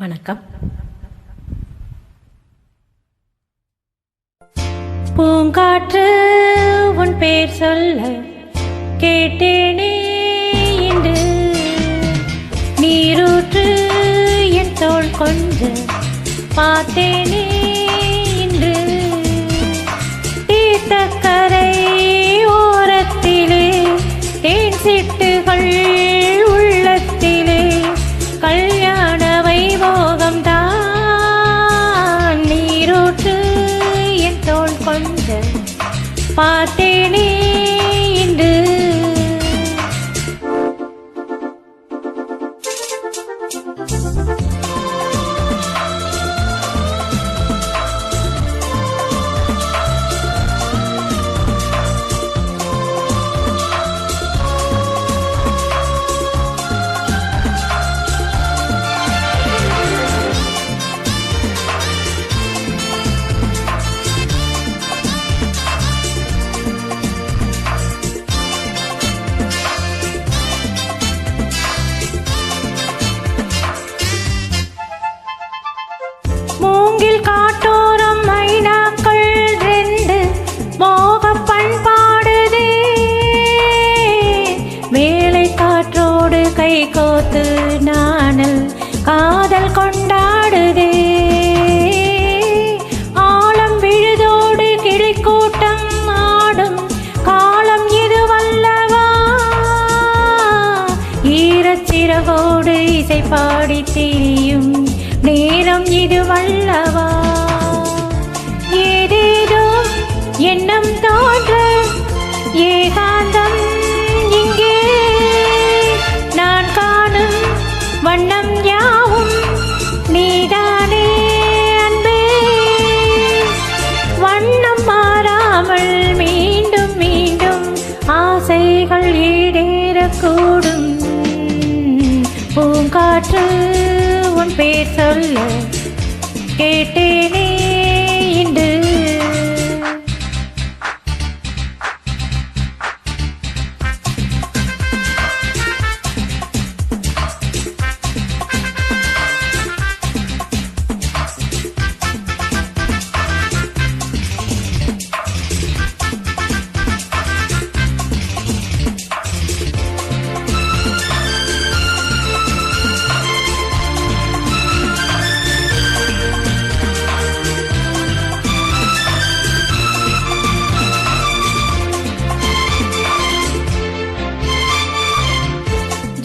வணக்கம். பூங்காற்று உன் பேர் சொல்ல கேட்டேனே என்று, நீரூற்று என் தோள் கொண்டு பார்த்தேனே இன்று, தீர்த்தக்கரை ஓரத்திலே தேன் சிட்டுகள் உள்ளத்திலே கல்யாண வைபோகம் தான், நீரூற்று என் தோள் கொண்டு பார்த்தேனே இன்று. மூங்கில் காட்டோரம் மைனாக்கள் ரெண்டு மோக பண்பாடுதே, வேலை காற்றோடு கை கோத்து நானல் காதல் கொண்டாடுதே, ஆழம் விழுதோடு கிளிக்கூட்டம் ஆடும் காலம் இதுவல்லவா, ஈரச்சிறகோடு இசை பாடி திரியும் நேரம் இதுவல்லவா, ஏதேதோ எண்ணம் தோன்ற ஏகாந்தம் இங்கே, நான் காணும் வண்ணம் யாவும் நீதானே அன்பே, வண்ணம் மாறாமல் மீண்டும் மீண்டும் ஆசைகள் ஈடேறக்கூடும், பூங்காற்று உன் பேர் சொல்ல கேட்டேனே இன்று.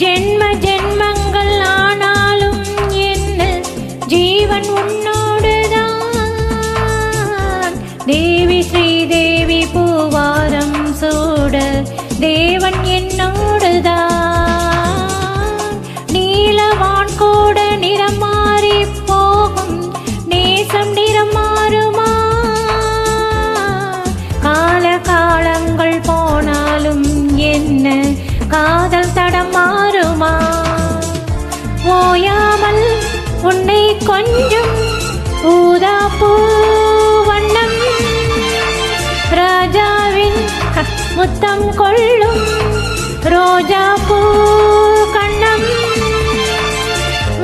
ஜென்ம ஜென்மங்கள் ஆனாலும் என்ன ஜீவன் உன்னோடுதான், தேவி ஸ்ரீதேவி பூவாரம் சூட தேவன் என்னோடுதான், நீலவான் கூட நிறம் மாறி போகும் நேசம் நிறம் மாறுமா, கால காலங்கள் போனாலும் என்ன காதல் தடம் மாறுமா, ஓயாமல் உன்னை கொஞ்சம் ஊதாப்பூ வண்ணம், ராஜாவின் முத்தம் கொள்ளும் ரோஜாப்பூ கண்ணம்,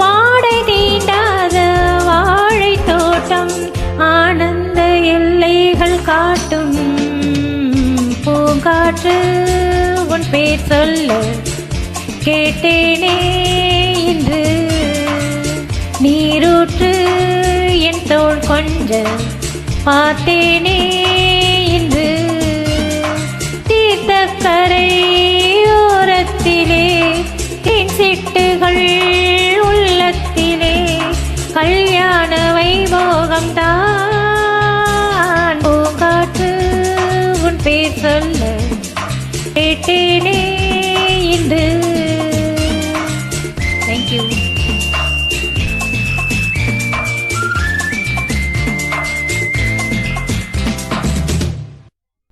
வாடை தீண்டாத வாழை தோட்டம் ஆனந்த எல்லைகள் காட்டும், பூங்காற்று உன் பேர் சொல்ல கேட்டேனே இன்று, நீரூற்று என் தோள் கொஞ்ச பார்த்தேனே இன்று, தீர்த்தக்கரை ஓரத்திலே தேன் சிட்டுகள் உள்ளத்திலே கல்யாண வைபோகம் தான், பூங்காற்று உன் பேர் சொல்ல கேட்டேனே